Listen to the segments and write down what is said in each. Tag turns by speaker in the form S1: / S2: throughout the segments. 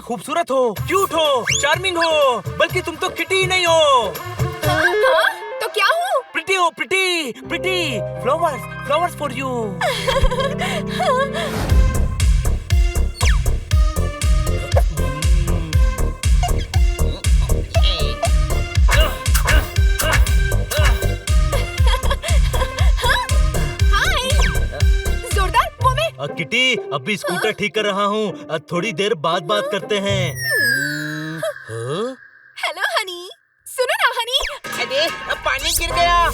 S1: खूबसूरत हो, क्यूट हो, चार्मिंग हो, बल्कि तुम तो किटी ही नहीं हो।
S2: तो क्या हूँ?
S1: प्रिटी हो, pretty, pretty. Flowers, flowers for you. Kitty, अभी स्कूटर ठीक कर रहा हूँ। थोड़ी देर बाद बात करते हैं।
S2: हेलो हनी, सुनो ना हनी।
S3: अरे पानी गिर गया।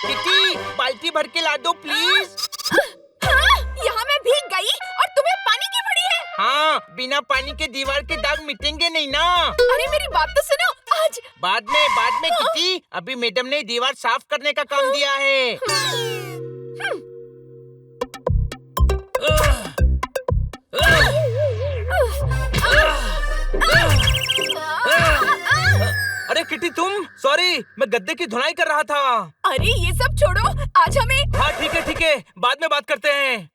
S3: किटी, बाल्टी भर के ला दो प्लीज।
S2: यहाँ मैं भीग गई और तुम्हें पानी की पड़ी है।
S3: हाँ, बिना पानी के दीवार के दाग मिटेंगे नहीं ना।
S2: अरे मेरी बात तो सुनो। आज
S3: बाद में किटी, अभी मैडम ने दीवार साफ करने का काम दिया है।
S1: अरे किटी तुम, सॉरी, मैं गद्दे की धुलाई कर रहा था।
S2: अरे ये सब छोड़ो, आज हमें।
S1: हाँ ठीक है, बाद में बात करते हैं।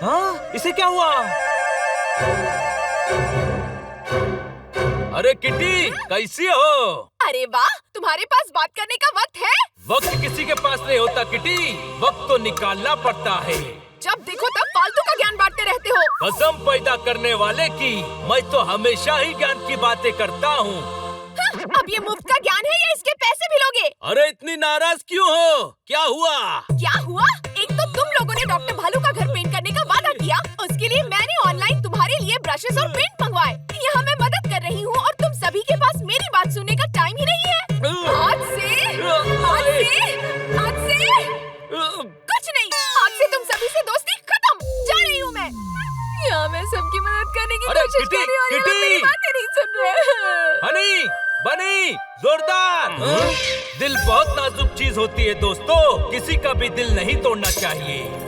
S1: हाँ, इसे क्या हुआ? अरे किटी, कैसी हो?
S2: अरे वाह, तुम्हारे पास बात करने का वक्त है?
S1: वक्त किसी के पास नहीं होता किटी, वक्त तो निकालना पड़ता है।
S2: जब देखो तब फालतू का ज्ञान बांटते रहते हो।
S1: कसम पैदा करने वाले की, मैं तो हमेशा ही ज्ञान की बातें करता हूँ।
S2: अब ये मुफ्त का ज्ञान है या इसके पैसे भी लोगे?
S1: अरे इतनी नाराज क्यों हो? क्या हुआ?
S2: क्या हुआ? एक तो तुम लोगों ने डॉक्टर भालू का घर पेंट करने का वादा किया, उसके लिए मैंने ऑनलाइन तुम्हारे लिए ब्रशेस और पेंट मंगवाए। यहाँ मैं मदद कर रही हूँ और तुम सभी के पास मेरी बात सुनने का टाइम ही नहीं है। आज से कुछ नहीं, आज से तुम सभी से दोस्ती खत्म। जा रही हूँ मैं। यहाँ मैं सबकी मदद करने की कोशिश कर रही हूँ, ये लोग मेरी बातें नहीं सुन रहे।
S1: हनी, बनी, जोरदार। दिल बहुत नाजुक चीज होती है दोस्तों, किसी का भी दिल नहीं तोड़ना चाहिए।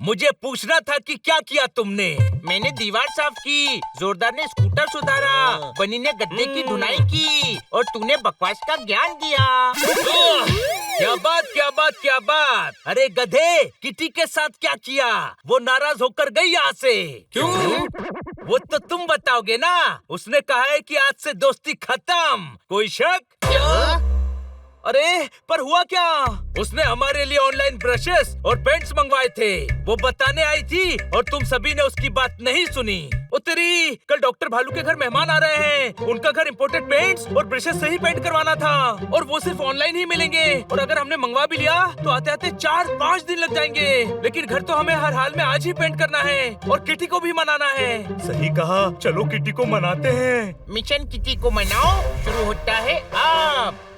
S1: मुझे पूछना था कि क्या किया तुमने?
S3: मैंने दीवार साफ की, जोरदार ने स्कूटर सुधारा, बनी ने गद्दे की धुलाई की और तूने बकवास का ज्ञान दिया।
S1: क्या बात। अरे गधे, किटी के साथ क्या किया? वो नाराज होकर गई यहाँ से। क्यों? वो तो तुम बताओगे ना। उसने कहा है कि आज से दोस्ती खत्म। कोई शक?
S3: क्या?
S1: अरे पर हुआ क्या? उसने हमारे लिए ऑनलाइन ब्रशेस और पेंट्स मंगवाए थे, वो बताने आई थी और तुम सभी ने उसकी बात नहीं सुनी। ओ तेरी, कल डॉक्टर भालू के घर मेहमान आ रहे हैं, उनका घर इम्पोर्टेड पेंट्स और ब्रशेस से ही पेंट करवाना था और वो सिर्फ ऑनलाइन ही मिलेंगे और अगर हमने मंगवा भी लिया तो आते आते 4-5 दिन लग जाएंगे। लेकिन घर तो हमें हर हाल में आज ही पेंट करना है और किटी को भी मनाना है। सही कहा, चलो किटी को मनाते हैं।
S3: मिशन किटी को मनाओ शुरू होता है अब।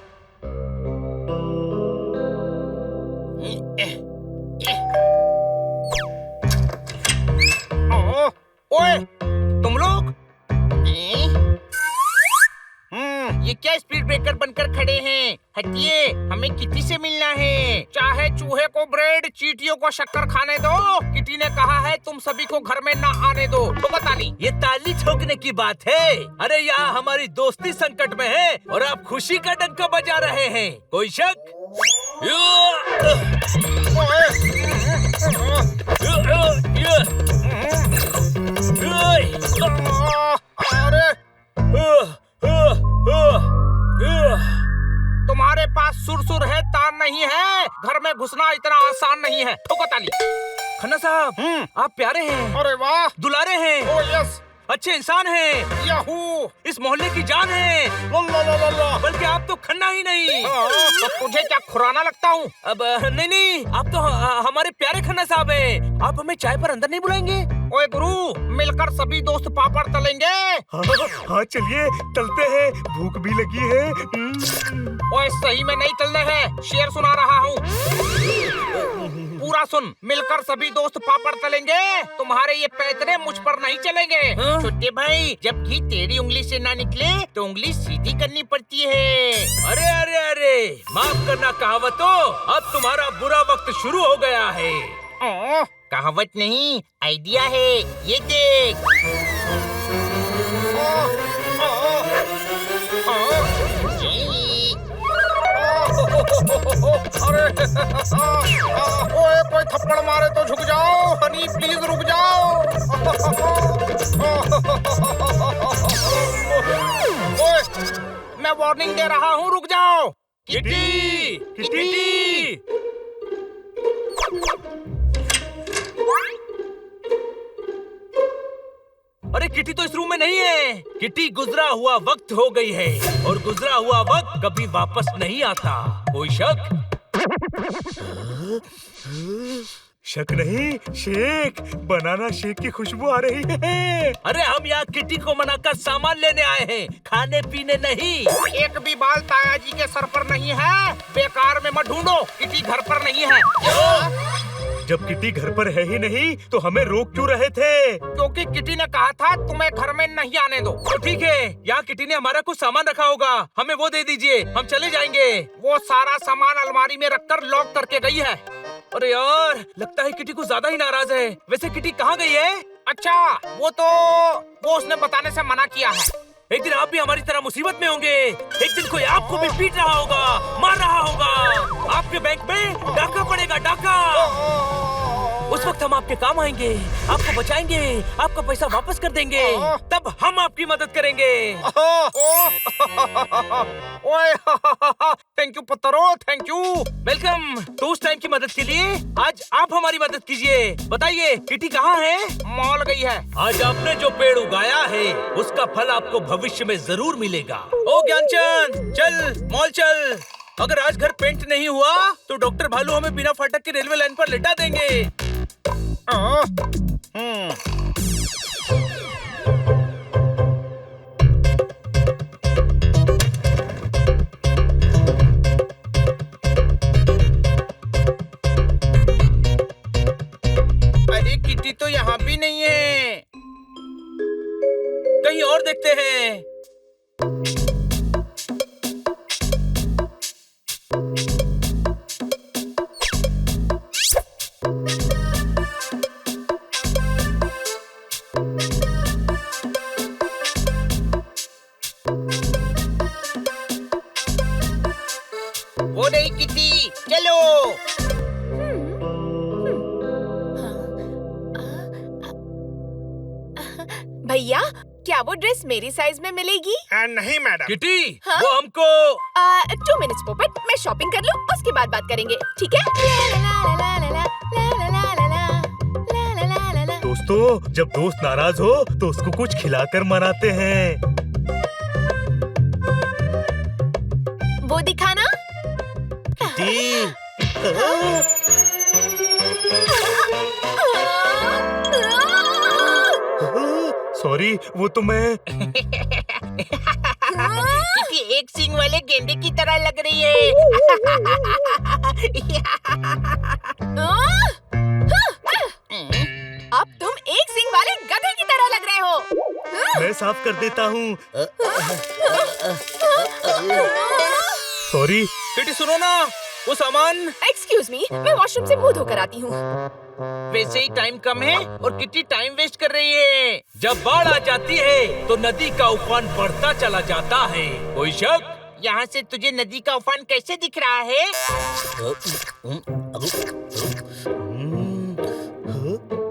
S3: ओए, तुम लोग ये क्या स्पीड ब्रेकर बनकर खड़े हैं? हटिए, हमें किटी से मिलना है। चाहे चूहे को ब्रेड, चींटियों को शक्कर खाने दो, किटी ने कहा है तुम सभी को घर में ना आने दो। तो ताली,
S1: ये ताली ठोकने की बात है। अरे यहाँ हमारी दोस्ती संकट में है और आप खुशी का डंका बजा रहे हैं। कोई शक?
S3: तुम्हारे पास सुरसुर है, तार नहीं है। घर में घुसना इतना आसान नहीं है। ठोको ताली।
S1: खन्ना साहब, आप प्यारे हैं।
S3: अरे वाह,
S1: दुलारे हैं।
S3: ओ यस,
S1: अच्छे इंसान हैं।
S3: याहू,
S1: इस मोहल्ले की जान है। बल्कि आप तो खन्ना ही नहीं।
S3: तो तुझे क्या खुराना लगता हूँ?
S1: अब नहीं, आप तो हमारे प्यारे खन्ना साहब हैं। आप हमें चाय पर अंदर नहीं बुलाएंगे?
S3: ओए गुरु, मिलकर सभी दोस्त पापड़ तलेंगे।
S1: हाँ चलिए, तलते हैं, भूख भी लगी है।
S3: ओए सही में नहीं तलने हैं, शेर सुना रहा हूँ। पूरा सुन, मिलकर सभी दोस्त पापड़ तलेंगे। तुम्हारे ये पैतरे मुझ पर नहीं चलेंगे। छोटे भाई, जब घी तेरी उंगली से ना निकले तो उंगली सीधी करनी पड़ती है।
S1: अरे, माफ करना कहावतों, अब तुम्हारा बुरा वक्त शुरू हो गया है।
S3: कहावत नहीं, आइडिया है, ये देख। अरे ओए कोई थप्पड़ मारे तो झुक जाओ, हनी प्लीज रुक जाओ। ओए मैं वार्निंग दे रहा हूँ, रुक जाओ।
S1: किटी! किटी! अरे किटी तो इस रूम में नहीं है। किटी गुजरा हुआ वक्त हो गई है और गुजरा हुआ वक्त कभी वापस नहीं आता। कोई शक?
S4: शक नहीं, शेक, बनाना शेक की खुशबू आ रही है।
S1: अरे हम यहाँ किटी को मनाकर सामान लेने आए हैं, खाने पीने नहीं।
S3: एक भी बाल ताया जी के सर पर नहीं है, बेकार में मत ढूंढो, किटी घर पर नहीं है।
S4: जब किटी घर पर है ही नहीं तो हमें रोक क्यों रहे थे?
S3: क्योंकि किटी ने कहा था तुम्हें घर में नहीं आने दो।
S1: तो ठीक है, यहाँ किटी ने हमारा कुछ सामान रखा होगा, हमें वो दे दीजिए, हम चले जाएंगे।
S3: वो सारा सामान अलमारी में रखकर लॉक करके गई है।
S1: अरे यार, लगता है किटी कुछ ज्यादा ही नाराज है। वैसे किटी कहाँ गई है?
S3: अच्छा, वो उसने बताने से मना किया है।
S1: एक दिन आप भी हमारी तरह मुसीबत में होंगे। एक दिन कोई आपको भी पीट रहा होगा, मार रहा होगा। आपके बैंक में डाका पड़ेगा, डाका। उस वक्त हम आपके काम आएंगे, आपको बचाएंगे, आपका पैसा वापस कर देंगे, तब हम आपकी मदद करेंगे।
S3: ओए थैंक यू पत्थरो, थैंक यू।
S1: वेलकम। तो उस टाइम की मदद के लिए आज आप हमारी मदद कीजिए। बताइए किटी कहाँ है?
S3: मॉल गई है।
S1: आज आपने जो पेड़ उगाया है उसका फल आपको भविष्य में जरूर मिलेगा। ओ ज्ञानचंद, चल मॉल चल। अगर आज घर पेंट नहीं हुआ तो डॉक्टर भालू हमें बिना फाटक के रेलवे लाइन पर लेटा देंगे।
S3: अरे किटी तो यहाँ भी नहीं है।
S1: कहीं और देखते हैं।
S3: वो नहीं किटी, चलो।
S2: भैया, क्या वो ड्रेस मेरी साइज में मिलेगी?
S4: नहीं मैडम।
S1: किटी,
S2: हाँ?
S1: वो हमको
S2: 2 मिनट्स पोपट, मैं शॉपिंग कर लूँ, उसके बाद बात करेंगे, ठीक है?
S4: दोस्तों, जब दोस्त नाराज हो तो उसको कुछ खिलाकर मनाते हैं।
S2: वो दिखाना।
S4: सॉरी, वो तो मैं।
S3: किटी एक सींग वाले गेंडे की तरह लग रही है।
S2: अब तुम एक सिंग वाले गधे की तरह लग रहे हो।
S4: मैं साफ कर देता हूँ। सॉरी।
S1: किटी सुनो ना, वो सामान।
S2: एक्सक्यूज मी, मैं वॉशरूम से मुंह धोकर आती हूँ।
S3: वैसे ही टाइम कम है और किटी टाइम वेस्ट कर रही है।
S1: जब बाढ़ आ जाती है तो नदी का उफान बढ़ता चला जाता है। कोई शक?
S3: यहाँ से तुझे नदी का उफान कैसे दिख रहा है?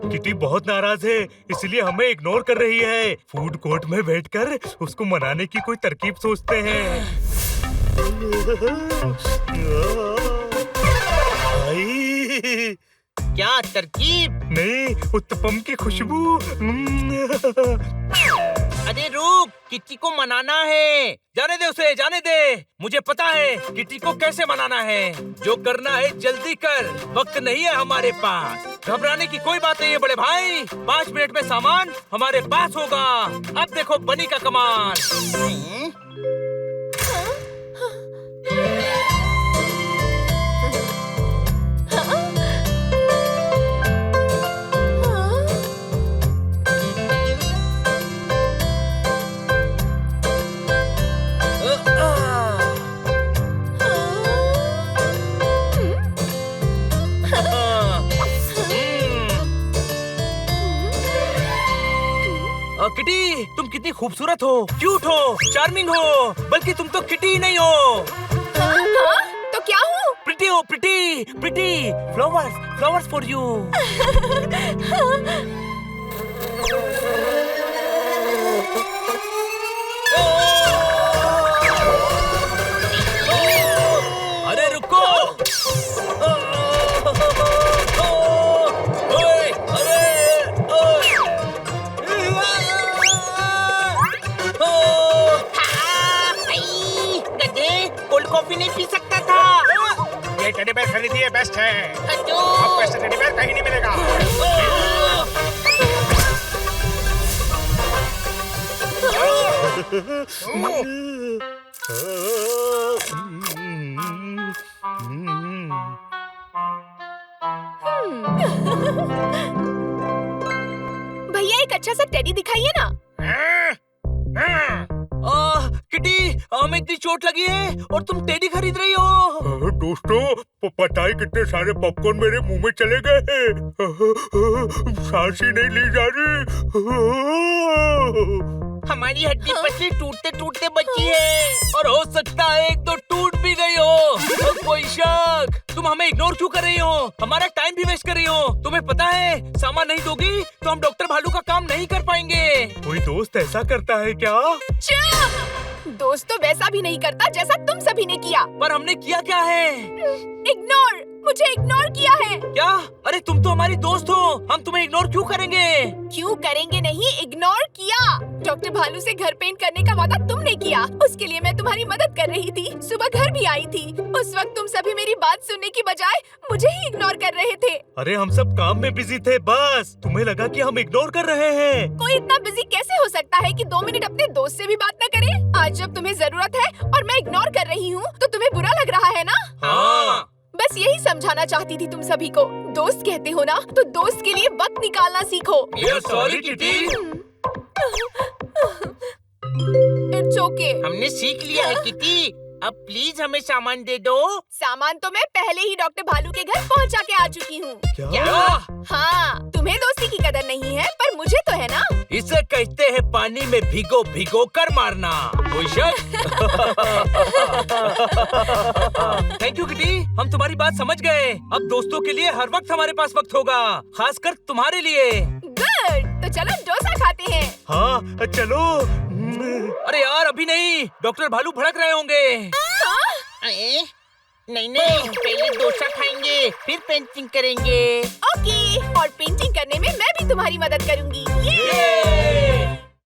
S4: किटी बहुत नाराज है, इसलिए हमें इग्नोर कर रही है। फूड कोर्ट में बैठकर उसको मनाने की कोई तरकीब सोचते हैं। आई।
S3: क्या तरकीब?
S4: नहीं, उत्तपम की खुशबू।
S3: अरे रुक, किटी को मनाना है।
S1: जाने दे उसे, जाने दे। मुझे पता है किटी को कैसे मनाना है। जो करना है जल्दी कर, वक्त नहीं है हमारे पास। घबराने की कोई बात नहीं है बड़े भाई। 5 मिनट में सामान हमारे पास होगा। अब देखो बनी का कमाल। किटी, तुम कितनी खूबसूरत हो, क्यूट हो, चार्मिंग हो, बल्कि तुम तो किटी ही नहीं हो।
S2: तो क्या हूँ?
S1: Pretty you pretty pretty flowers flowers for you. अरे रुको। ओए, अरे,
S3: गधे, कोल्ड कॉफी नहीं पी सकता था।
S5: ये टेडी बेयर खरीदिए, बेस्ट है।
S3: हटो।
S5: आपको ऐसा टेडी बेयर कहीं नहीं मिलेगा।
S2: भैया एक अच्छा सा टेडी दिखाइए ना।
S1: किटी, हमें इतनी चोट लगी है और तुम टेडी खरीद रही हो।
S4: दोस्तों, पता है कितने सारे पॉपकॉर्न मेरे मुंह में चले गए हैं। सांस ही नहीं ली जा रही।
S3: हमारी हड्डी पसली टूटते टूटते बची है।
S1: और हो सकता है एक तो टूट भी गई हो। और कोई शक, तुम हमें इग्नोर क्यों कर रही हो? हमारा टाइम भी वेस्ट कर रही हो। तुम्हें पता है सामान नहीं दोगी तो हम डॉक्टर भालू का काम नहीं कर पाएंगे।
S4: कोई दोस्त ऐसा करता है क्या?
S2: चुप! दोस्त तो वैसा भी नहीं करता जैसा तुम सभी ने किया।
S1: पर हमने किया क्या है?
S2: इग्नोर, मुझे इग्नोर किया है।
S1: क्या? अरे तुम तो हमारी दोस्त हो, हम तुम्हें इग्नोर क्यों करेंगे?
S2: क्यों करेंगे नहीं, इग्नोर किया। डॉक्टर भालू से घर पेंट करने का वादा तुमने किया, उसके लिए मैं तुम्हारी मदद कर रही थी। सुबह घर भी आई थी। उस वक्त तुम सभी मेरी बात सुनने की बजाय मुझे ही इग्नोर कर रहे थे।
S4: अरे हम सब काम में बिजी थे, बस तुम्हें लगा कि हम इग्नोर कर रहे हैं।
S2: कोई इतना बिजी कैसे हो सकता है कि 2 मिनट अपने दोस्त से भी बात न करे? आज जब तुम्हें जरूरत है और मैं इग्नोर कर रही हूँ तो तुम्हें बुरा लग रहा है ना?
S1: हाँ।
S2: बस यही समझाना चाहती थी तुम सभी को। दोस्त कहते हो ना तो दोस्त के लिए वक्त निकालना सीखो।
S1: Sorry kitty.
S2: It's okay.
S3: हमने सीख लिया है किटी। अब प्लीज हमें सामान दे दो।
S2: सामान तो मैं पहले ही डॉक्टर भालू के घर पहुंचा के आ चुकी हूँ।
S1: क्या?
S2: हाँ, तुम्हें दोस्ती की कदर नहीं है पर मुझे तो है ना।
S1: इसे कहते हैं पानी में भिगो भिगो कर मारना। कोई शक? थैंक यू किटी, हम तुम्हारी बात समझ गए। अब दोस्तों के लिए हर वक्त हमारे पास वक्त होगा, खासकर तुम्हारे लिए।
S2: गुड, तो चलो डोसा खाते हैं।
S4: हाँ चलो।
S1: अरे यार अभी नहीं, डॉक्टर भालू भड़क रहे होंगे।
S3: नहीं नहीं, पहले डोसा खाएंगे फिर पेंटिंग करेंगे।
S2: ओके, और पेंटिंग करने में मैं भी तुम्हारी मदद करूंगी।
S1: ये!